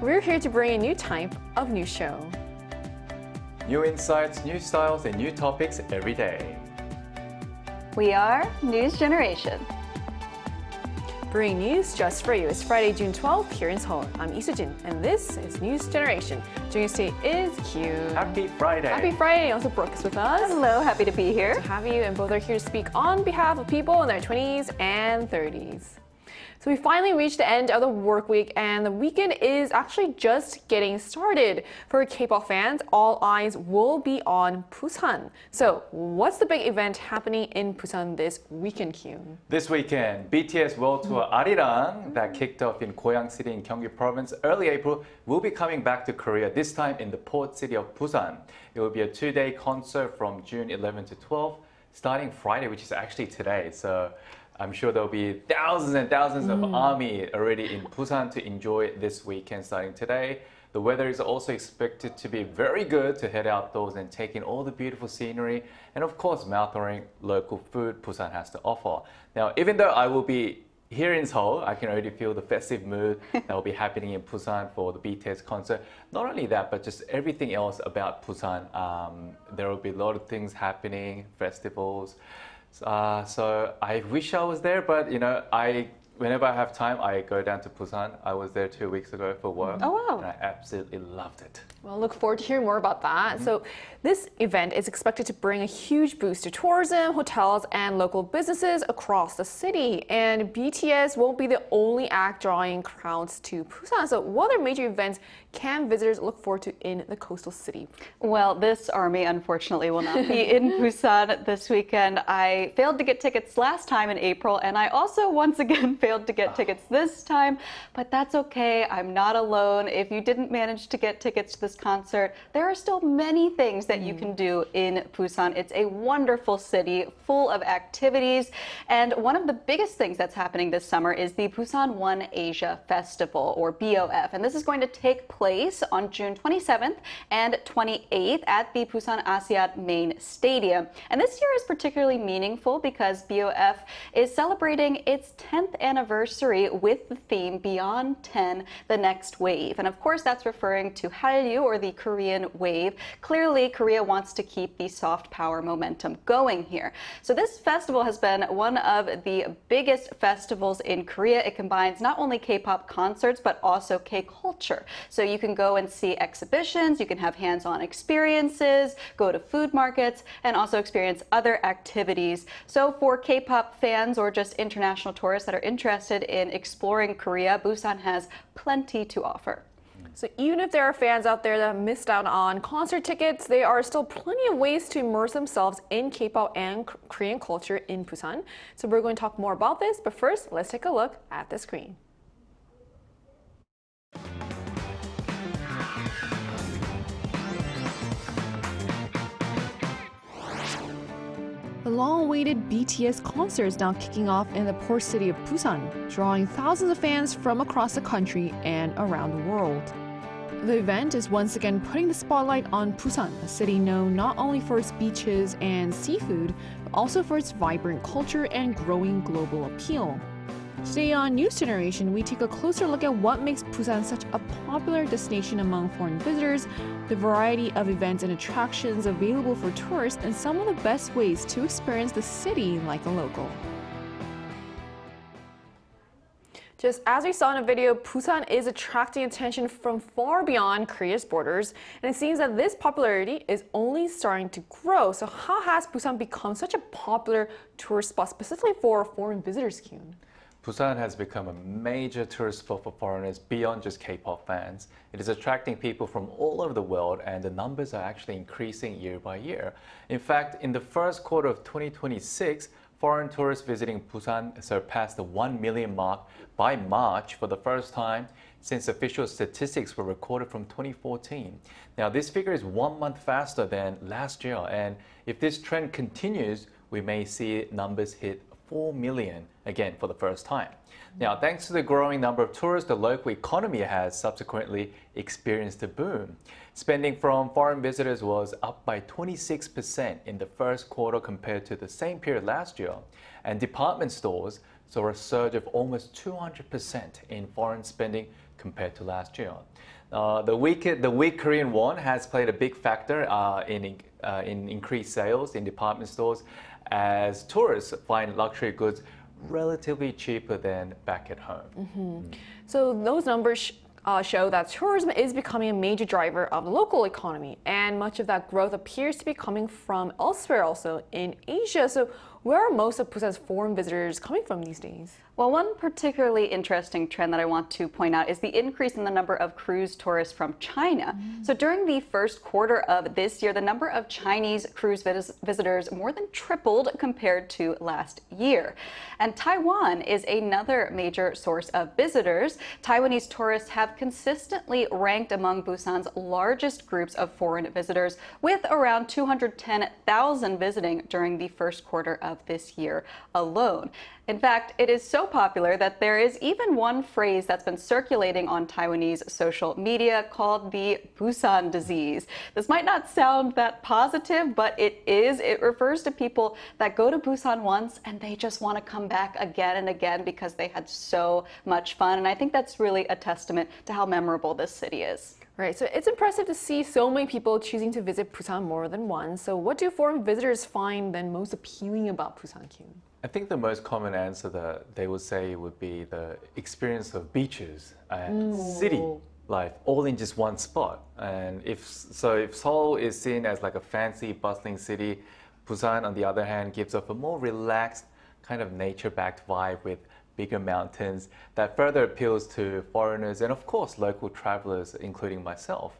We're here to bring a new type of news show. New insights, new styles, and new topics every day. We are News Generation. Bringing news just for you. It's Friday, June 12th here in Seoul. I'm Lee Soo-jin, and this is News Generation. Joining us today is Q. Happy Friday. Happy Friday. Also, Brooke is with us. Hello, happy to be here. To have you, and both are here to speak on behalf of people in their 20s and 30s. So we finally reached the end of the work week, and the weekend is actually just getting started. For K-pop fans, all eyes will be on Busan. So what's the big event happening in Busan this weekend, Kyun? This weekend, BTS World Tour Arirang that kicked off in Goyang City in Gyeonggi Province early April will be coming back to Korea, this time in the port city of Busan. It will be a two-day concert from June 11 to 12, starting Friday, which is actually today. So I'm sure there'll be thousands and thousands of ARMY already in Busan to enjoy this weekend starting today. The weather is also expected to be very good to head outdoors and take in all the beautiful scenery and of course mouth-watering local food Busan has to offer. Now, even though I will be here in Seoul, I can already feel the festive mood that will be happening in Busan for the BTS concert. Not only that, but just everything else about Busan. There will be a lot of things happening, festivals. So I wish I was there, but whenever I have time, I go down to Busan. I was there 2 weeks ago for work. Oh, wow. And I absolutely loved it. Well, look forward to hearing more about that. So this event is expected to bring a huge boost to tourism, hotels, and local businesses across the city. And BTS won't be the only act drawing crowds to Busan. So what other major events can visitors look forward to in the coastal city? Well, this ARMY unfortunately will not be in Busan this weekend. I failed to get tickets last time in April, and I also once again failed to get tickets this time, but that's okay. I'm not alone. If you didn't manage to get tickets to this concert, there are still many things that you can do in Busan. It's a wonderful city full of activities, and one of the biggest things that's happening this summer is the Busan One Asia Festival, or BOF, and this is going to take place on June 27th and 28th at the Busan Asiad Main Stadium. And this year is particularly meaningful because BOF is celebrating its 10th anniversary with the theme Beyond 10, the Next Wave. And of course, that's referring to Hallyu, or the Korean wave. Clearly, Korea wants to keep the soft power momentum going here. So this festival has been one of the biggest festivals in Korea. It combines not only K-pop concerts, but also K-culture. So you can go and see exhibitions, you can have hands-on experiences, go to food markets, and also experience other activities. So for K-pop fans or just international tourists that are interested in exploring Korea, Busan has plenty to offer. So even if there are fans out there that missed out on concert tickets, there are still plenty of ways to immerse themselves in K-pop and Korean culture in Busan. So we're going to talk more about this, but first, let's take a look at the screen. The long-awaited BTS concert is now kicking off in the port city of Busan, drawing thousands of fans from across the country and around the world. The event is once again putting the spotlight on Busan, a city known not only for its beaches and seafood, but also for its vibrant culture and growing global appeal. Today on News Generation, we take a closer look at what makes Busan such a popular destination among foreign visitors, the variety of events and attractions available for tourists, and some of the best ways to experience the city like a local. Just as we saw in a video, Busan is attracting attention from far beyond Korea's borders, and it seems that this popularity is only starting to grow. So how has Busan become such a popular tourist spot, specifically for foreign visitors, Kyun? Busan has become a major tourist spot for foreigners beyond just K-pop fans. It is attracting people from all over the world, and the numbers are actually increasing year by year. In fact, in the first quarter of 2026, foreign tourists visiting Busan surpassed the 1 million mark by March for the first time since official statistics were recorded from 2014. Now, this figure is 1 month faster than last year, and if this trend continues, we may see numbers hit 4 million again for the first time. Now, thanks to the growing number of tourists, the local economy has subsequently experienced a boom. Spending from foreign visitors was up by 26% in the first quarter compared to the same period last year, and department stores saw a surge of almost 200% in foreign spending compared to last year. The weak Korean won has played a big factor in increased sales in department stores as tourists find luxury goods relatively cheaper than back at home. So those numbers show that tourism is becoming a major driver of the local economy, and much of that growth appears to be coming from elsewhere, also in Asia. So where are most of Busan's foreign visitors coming from these days? Well, one particularly interesting trend that I want to point out is the increase in the number of cruise tourists from China. So during the first quarter of this year, the number of Chinese cruise visitors more than tripled compared to last year. And Taiwan is another major source of visitors. Taiwanese tourists have consistently ranked among Busan's largest groups of foreign visitors, with around 210,000 visiting during the first quarter of this year alone. In fact, it is so popular that there is even one phrase that's been circulating on Taiwanese social media called the Busan disease. This might not sound that positive, but it is. It refers to people that go to Busan once and they just want to come back again and again because they had so much fun. And I think that's really a testament to how memorable this city is. Right, so it's impressive to see so many people choosing to visit Busan more than once. So what do foreign visitors find then most appealing about Busan, Kim? I think the most common answer that they would say would be the experience of beaches and city life all in just one spot. And if Seoul is seen as like a fancy, bustling city, Busan, on the other hand, gives off a more relaxed, kind of nature-backed vibe with bigger mountains that further appeals to foreigners and, of course, local travelers, including myself.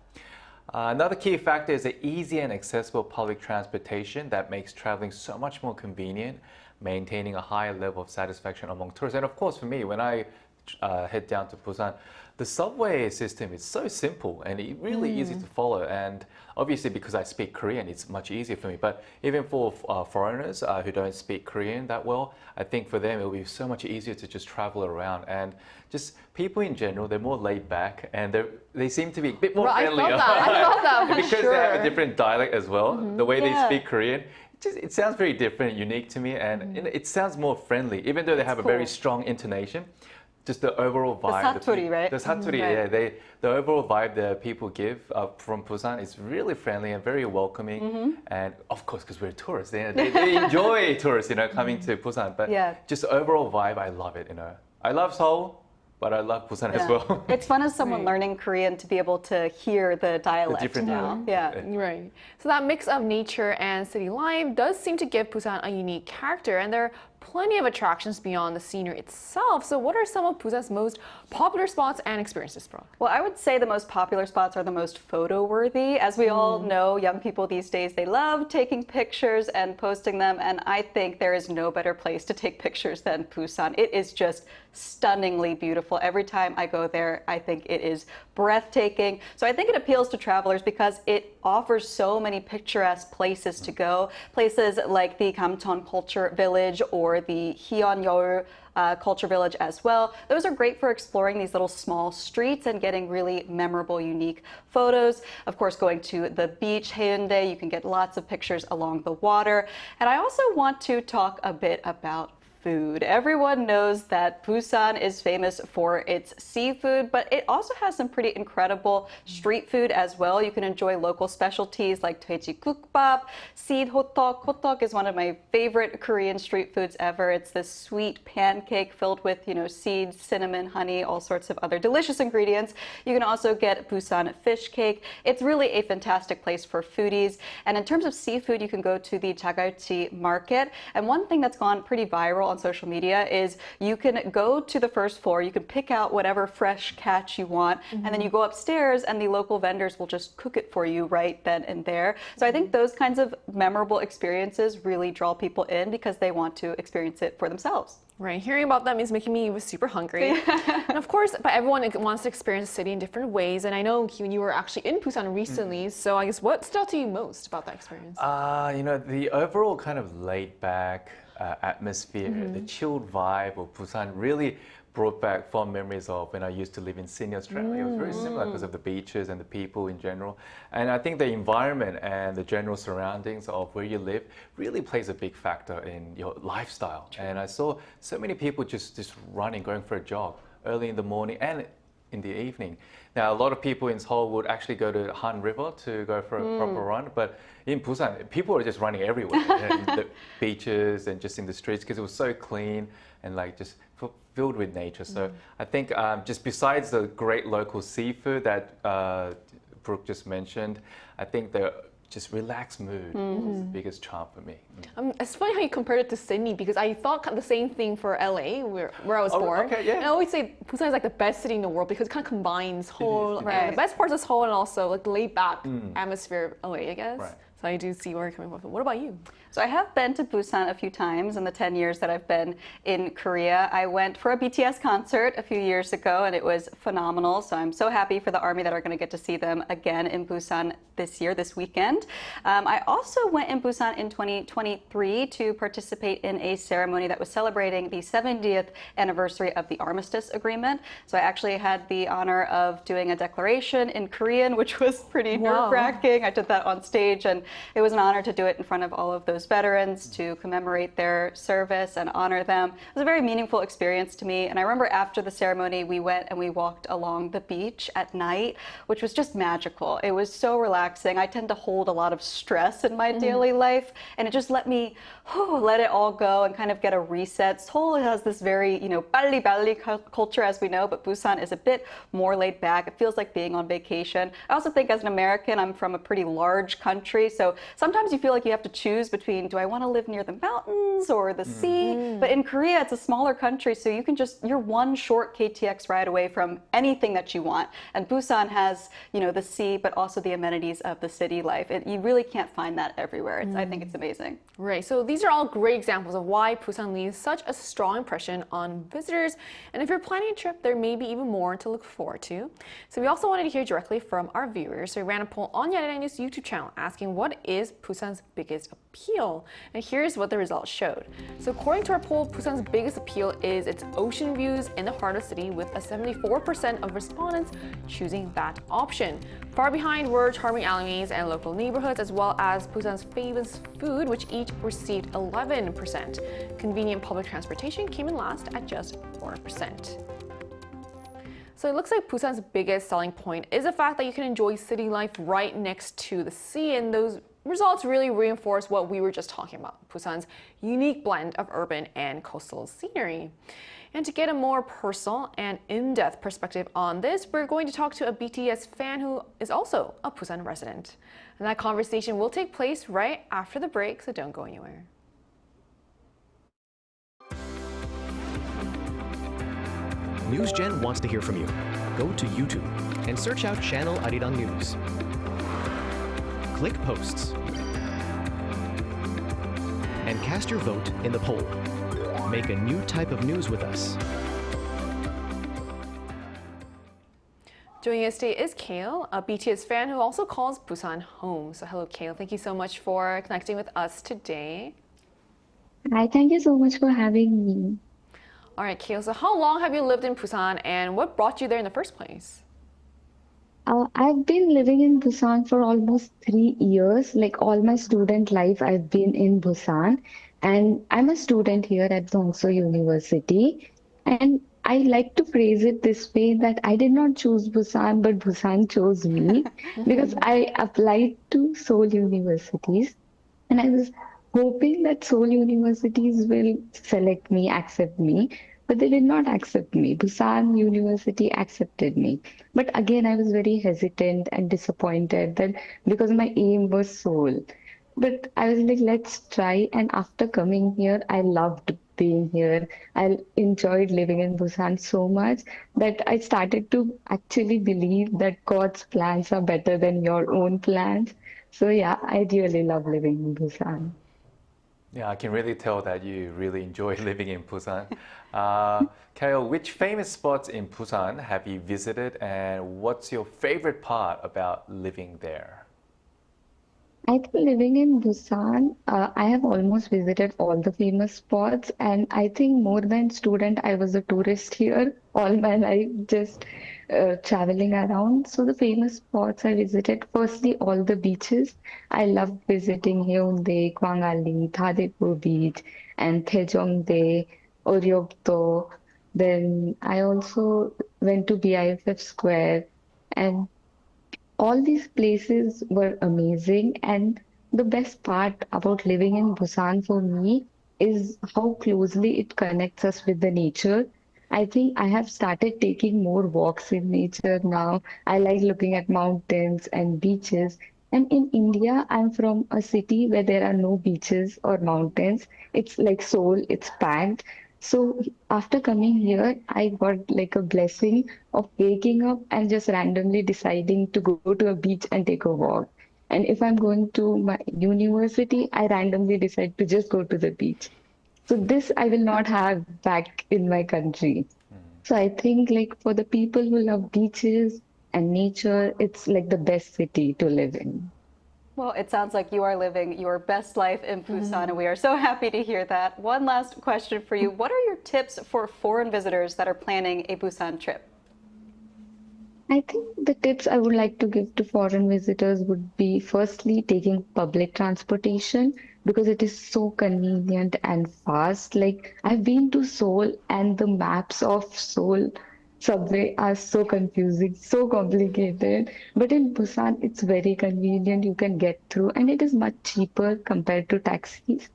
Another key factor is the easy and accessible public transportation that makes traveling so much more convenient, maintaining a higher level of satisfaction among tourists. And of course, for me, when I head down to Busan, the subway system is so simple and really easy to follow. And obviously, because I speak Korean, it's much easier for me. But even for foreigners who don't speak Korean that well, I think for them, it will be so much easier to just travel around. And just people in general, they're more laid back and they seem to be a bit more friendly. I felt that for because sure. they have a different dialect as well, the way they speak Korean. It sounds very different, unique to me, and it sounds more friendly, even though they have a very strong intonation. Just the overall vibe. The satori, right? The satori, Right. yeah. The overall vibe that people give from Busan is really friendly and very welcoming. And of course, because we're tourists, they enjoy tourists, coming to Busan. But just overall vibe, I love it, I love Seoul, but I love Busan as well. It's fun as someone learning Korean to be able to hear the dialect. The different dialect. Yeah. Right. So that mix of nature and city life does seem to give Busan a unique character, and there are plenty of attractions beyond the scenery itself. So what are some of Busan's most popular spots and experiences, Brooke? Well, I would say the most popular spots are the most photo-worthy. As we all know, young people these days, they love taking pictures and posting them, and I think there is no better place to take pictures than Busan. It is just stunningly beautiful. Every time I go there, I think it is breathtaking. So I think it appeals to travelers because it offers so many picturesque places to go. Places like the Kamcheon Culture Village or the Hyeonyeol Culture Village as well. Those are great for exploring these little small streets and getting really memorable, unique photos. Of course, going to the beach, Haeundae, you can get lots of pictures along the water. And I also want to talk a bit about food. Everyone knows that Busan is famous for its seafood, but it also has some pretty incredible street food as well. You can enjoy local specialties like 돼지국밥, seed hotok. Hotok is one of my favorite Korean street foods ever. It's this sweet pancake filled with, seeds, cinnamon, honey, all sorts of other delicious ingredients. You can also get Busan fish cake. It's really a fantastic place for foodies. And in terms of seafood, you can go to the Jagalchi market. And one thing that's gone pretty viral on social media is you can go to the first floor, you can pick out whatever fresh catch you want, and then you go upstairs and the local vendors will just cook it for you right then and there. So I think those kinds of memorable experiences really draw people in because they want to experience it for themselves. Right, hearing about them is making me super hungry. And of course, but everyone wants to experience the city in different ways. And I know, Kyun, you were actually in Busan recently, so I guess what stood out to you most about that experience? The overall kind of laid back atmosphere, the chilled vibe of Busan really brought back fond memories of when I used to live in Sydney, Australia. It was very similar because of the beaches and the people in general. And I think the environment and the general surroundings of where you live really plays a big factor in your lifestyle. And I saw so many people just running, going for a jog early in the morning and in the evening. Now, a lot of people in Seoul would actually go to Han River to go for a proper run, but in Busan, people are just running everywhere, in the beaches and just in the streets because it was so clean and like just filled with nature. So I think just besides the great local seafood that Brooke just mentioned, I think the just relaxed mood is the biggest charm for me. It's funny how you compared it to Sydney because I thought the same thing for LA, where I was born. Okay, yeah. And I always say Busan is like the best city in the world because it kind of combines Seoul, Right. the best parts of Seoul and also like the laid back atmosphere of LA, I guess. Right. So I do see where you're coming from. What about you? So I have been to Busan a few times in the 10 years that I've been in Korea. I went for a BTS concert a few years ago and it was phenomenal. So I'm so happy for the ARMY that are going to get to see them again in Busan this weekend. I also went in Busan in 2023 to participate in a ceremony that was celebrating the 70th anniversary of the Armistice Agreement. So I actually had the honor of doing a declaration in Korean, which was pretty nerve-wracking. I did that on stage and it was an honor to do it in front of all of those veterans to commemorate their service and honor them. It was a very meaningful experience to me. And I remember after the ceremony, we went and we walked along the beach at night, which was just magical. It was so relaxing. I tend to hold a lot of stress in my daily life, and it just let me let it all go and kind of get a reset. Seoul has this very, 빨리 culture, as we know, but Busan is a bit more laid back. It feels like being on vacation. I also think as an American, I'm from a pretty large country, so sometimes you feel like you have to choose between, do I want to live near the mountains or the sea? But in Korea, it's a smaller country, so you're one short KTX ride away from anything that you want. And Busan has, the sea, but also the amenities of the city life. You really can't find that everywhere. I think it's amazing. Right, so these are all great examples of why Busan leaves such a strong impression on visitors. And if you're planning a trip, there may be even more to look forward to. So we also wanted to hear directly from our viewers. So we ran a poll on Arirang News YouTube channel asking what is Busan's biggest appeal? And here's what the results showed. So according to our poll, Busan's biggest appeal is its ocean views in the heart of the city, with a 74% of respondents choosing that option. Far behind were charming alleyways and local neighborhoods, as well as Busan's famous food, which each received 11%. Convenient public transportation came in last at just 4%. So it looks like Busan's biggest selling point is the fact that you can enjoy city life right next to the sea, and those results really reinforce what we were just talking about, Busan's unique blend of urban and coastal scenery. And to get a more personal and in-depth perspective on this, we're going to talk to a BTS fan who is also a Busan resident. And that conversation will take place right after the break, so don't go anywhere. NewsGen wants to hear from you. Go to YouTube and search out channel Arirang News. Click Posts and cast your vote in the poll. Make a new type of news with us. Joining us today is Kale, a BTS fan who also calls Busan home. So hello, Kale. Thank you so much for connecting with us today. Hi, thank you so much for having me. All right, Kale. So how long have you lived in Busan, and what brought you there in the first place? I've been living in Busan for almost 3 years. Like all my student life, I've been in Busan. And I'm a student here at Dongso University. And I like to phrase it this way, that I did not choose Busan, but Busan chose me. Because I applied to Seoul universities. And I was hoping that Seoul universities will select me, accept me. But they did not accept me. Busan University accepted me. But again, I was very hesitant and disappointed that because my aim was Seoul. But I was like, let's try. And after coming here, I loved being here. I enjoyed living in Busan so much that I started to actually believe that God's plans are better than your own plans. So yeah, I really love living in Busan. Yeah, I can really tell that you really enjoy living in Busan. Kyle, which famous spots in Busan have you visited, and what's your favorite part about living there? I think living in Busan, I have almost visited all the famous spots, and I think more than student, I was a tourist here all my life, just traveling around. So the famous spots I visited, firstly, all the beaches. I loved visiting Haeundae, Gwangali, Tadepur Beach, and Taejongdae, Oryokdo. Then I also went to BIFF Square, and all these places were amazing. And the best part about living in Busan for me is how closely it connects us with the nature. I think I have started taking more walks in nature now. I like looking at mountains and beaches. And in India, I'm from a city where there are no beaches or mountains. It's like Seoul, it's packed. So after coming here, I got like a blessing of waking up and just randomly deciding to go to a beach and take a walk. And if I'm going to my university, I randomly decide to just go to the beach. So this I will not have back in my country. So I think like for the people who love beaches and nature, it's like the best city to live in. Well, it sounds like you are living your best life in Busan, and we are so happy to hear that. One last question for you. What are your tips for foreign visitors that are planning a Busan trip? I think the tips I would like to give to foreign visitors would be firstly taking public transportation because it is so convenient and fast. Like I've been to Seoul and the maps of Seoul subway are so confusing, so complicated. But in Busan, it's very convenient. You can get through and it is much cheaper compared to taxis.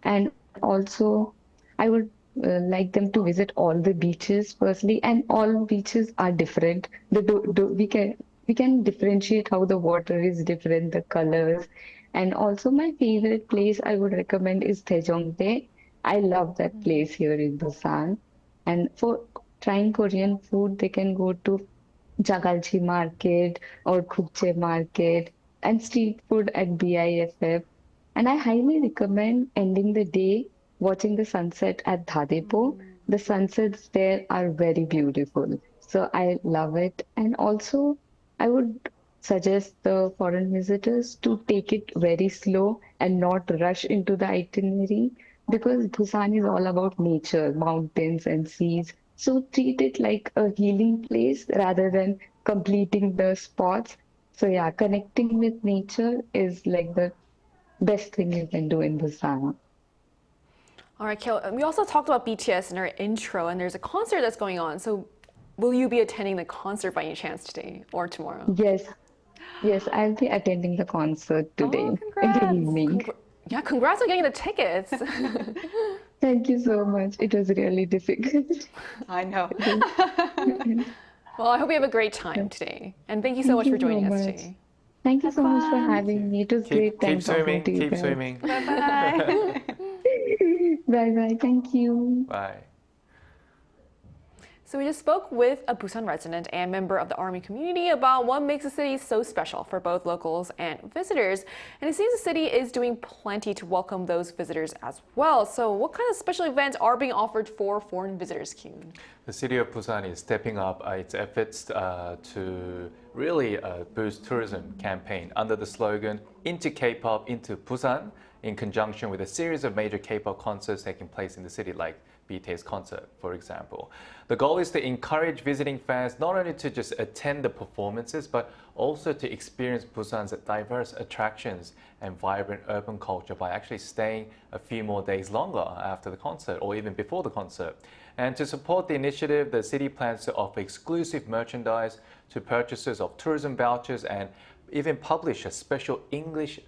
And also, I would like them to visit all the beaches firstly, and all beaches are different. We can differentiate how the water is different, the colors, and also my favorite place I would recommend is Dae. I love that place here in Busan. And for trying Korean food, they can go to Jagalchi Market or Gukje Market and street food at BIFF. And I highly recommend ending the day watching the sunset at Dhadepo. The sunsets there are very beautiful. So I love it. And also, I would suggest the foreign visitors to take it very slow and not rush into the itinerary because Busan is all about nature, mountains and seas. So treat it like a healing place rather than completing the spots. So yeah, connecting with nature is like the best thing you can do in Busan. All right, Kale, we also talked about BTS in our intro, and there's a concert that's going on. So will you be attending the concert by any chance today or tomorrow? Yes, yes, I'll be attending the concert today Oh, in the congrats. evening. Yeah, congrats on getting the tickets. Thank you so much. It was really difficult. I know. Well, I hope you have a great time today. And thank you so Thank much you for so joining us much. today. Thank you Have so much for fun. having me. It was great time Keep talking swimming, to you keep guys. swimming. Bye-bye. Bye bye. Thank you. Bye. So we just spoke with a Busan resident and member of the Army community about what makes the city so special for both locals and visitors. And it seems the city is doing plenty to welcome those visitors as well. So what kind of special events are being offered for foreign visitors, Kyun? The city of Busan is stepping up its efforts to really boost tourism campaign under the slogan "Into K-pop, into Busan," in conjunction with a series of major K-pop concerts taking place in the city, like BTS concert, for example. The goal is to encourage visiting fans not only to just attend the performances, but also to experience Busan's diverse attractions and vibrant urban culture by actually staying a few more days longer after the concert or even before the concert. And to support the initiative, the city plans to offer exclusive merchandise to purchasers of tourism vouchers and even publish a special English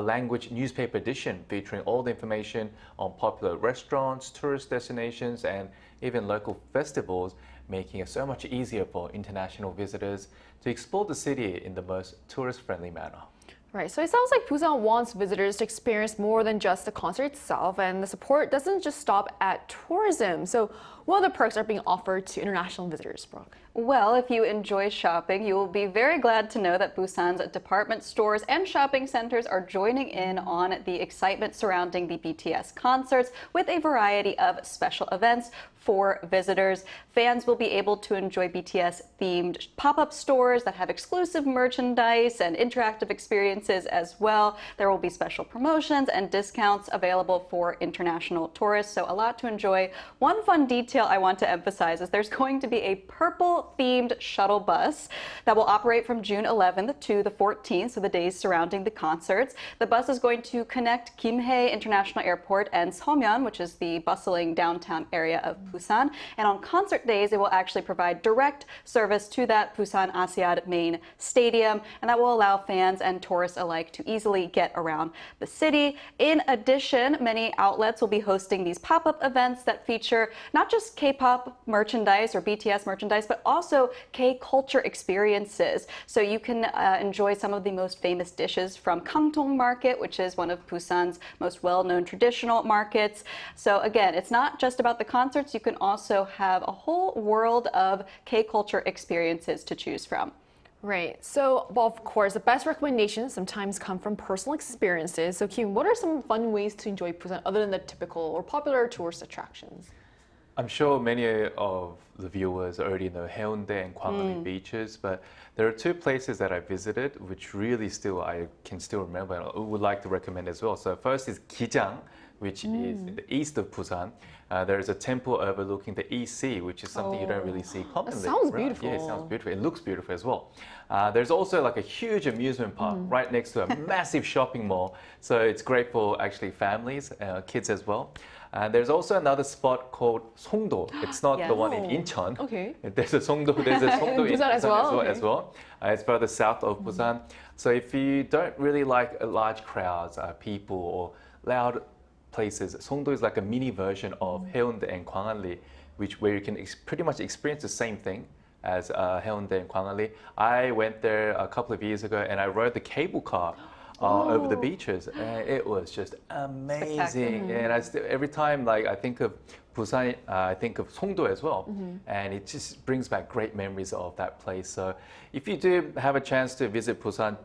language newspaper edition featuring all the information on popular restaurants, tourist destinations, and even local festivals, making it so much easier for international visitors to explore the city in the most tourist-friendly manner. Right, so it sounds like Busan wants visitors to experience more than just the concert itself, and the support doesn't just stop at tourism. So what other perks are being offered to international visitors, Brooke? Well, if you enjoy shopping, you will be very glad to know that Busan's department stores and shopping centers are joining in on the excitement surrounding the BTS concerts with a variety of special events for visitors. Fans will be able to enjoy BTS-themed pop-up stores that have exclusive merchandise and interactive experiences as well. There will be special promotions and discounts available for international tourists, so a lot to enjoy. One fun detail I want to emphasize is there's going to be a purple-themed shuttle bus that will operate from June 11th to the 14th, so the days surrounding the concerts. The bus is going to connect Kimhae International Airport and Seomyeon, which is the bustling downtown area of Busan. And on concert days, it will actually provide direct service to that Busan Asiad main stadium, and that will allow fans and tourists alike to easily get around the city. In addition, many outlets will be hosting these pop-up events that feature not just K-pop merchandise or BTS merchandise, but also K-culture experiences. So you can enjoy some of the most famous dishes from Kangtong Market, which is one of Busan's most well-known traditional markets. So again, it's not just about the concerts. You can also have a whole world of K-culture experiences to choose from. Right. So, well, of course, the best recommendations sometimes come from personal experiences. So, Kim, what are some fun ways to enjoy Busan other than the typical or popular tourist attractions? I'm sure many of the viewers already know Haeundae and Gwangalli beaches, but there are two places that I visited which really I can still remember and would like to recommend as well. So first is Gijang, which is in the east of Busan. There is a temple overlooking the East Sea, which is something you don't really see commonly. That sounds right? beautiful. Yeah, it sounds beautiful. It looks beautiful as well. There's also like a huge amusement park right next to a massive shopping mall. So it's great for actually families, kids as well. There's also another spot called Songdo. It's not the one in Incheon. Okay. There's a Songdo in Busan as well? Okay. as well. It's further south of Busan. So if you don't really like large crowds, people, or loud places, Songdo is like a mini version of Haeundae and Gwangalli, where you can pretty much experience the same thing as Haeundae and Gwangalli. I went there a couple of years ago and I rode the cable car over the beaches, and it was just amazing. And every time I think of Busan, I think of Songdo as well, and it just brings back great memories of that place. So if you do have a chance to visit Busan,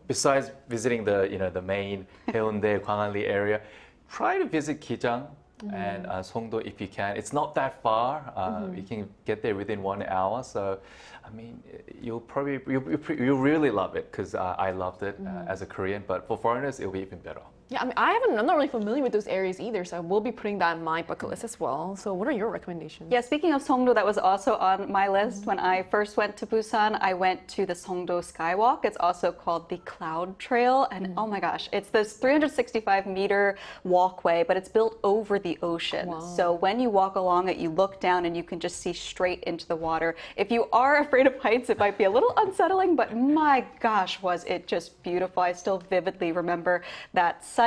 besides visiting the main Haeundae, Gwangalli area, try to visit Gijang and Songdo if you can. It's not that far. You can get there within 1 hour. So, I mean, you'll really love it because I loved it as a Korean. But for foreigners, it'll be even better. Yeah, I mean, I'm not really familiar with those areas either, so I will be putting that in my bucket list as well. So what are your recommendations? Yeah, speaking of Songdo, that was also on my list. When I first went to Busan, I went to the Songdo Skywalk. It's also called the Cloud Trail. And oh my gosh, it's this 365-meter walkway, but it's built over the ocean. Wow. So when you walk along it, you look down and you can just see straight into the water. If you are afraid of heights, it might be a little unsettling, but my gosh, was it just beautiful. I still vividly remember that site.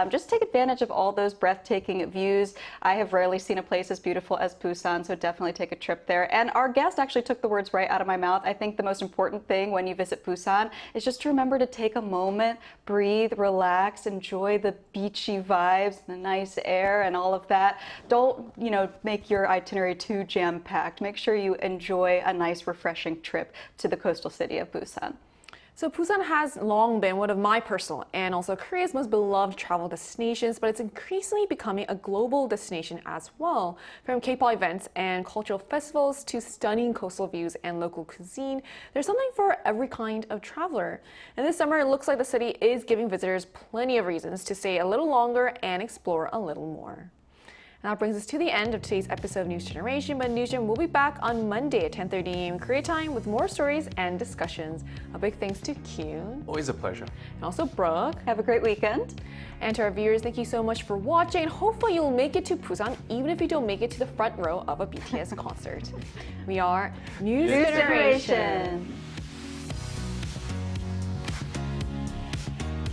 Just take advantage of all those breathtaking views. I have rarely seen a place as beautiful as Busan, so definitely take a trip there. And our guest actually took the words right out of my mouth. I think the most important thing when you visit Busan is just to remember to take a moment, breathe, relax, enjoy the beachy vibes, the nice air and all of that. Don't, make your itinerary too jam-packed. Make sure you enjoy a nice, refreshing trip to the coastal city of Busan. So Busan has long been one of my personal and also Korea's most beloved travel destinations, but it's increasingly becoming a global destination as well. From K-pop events and cultural festivals to stunning coastal views and local cuisine, there's something for every kind of traveler. And this summer, it looks like the city is giving visitors plenty of reasons to stay a little longer and explore a little more. And that brings us to the end of today's episode of News Generation, but News Gen will be back on Monday at 10:30 a.m. Korea time with more stories and discussions. A big thanks to Kyun. Always a pleasure. And also Brooke. Have a great weekend. And to our viewers, thank you so much for watching. Hopefully you'll make it to Busan, even if you don't make it to the front row of a BTS concert. We are News Generation.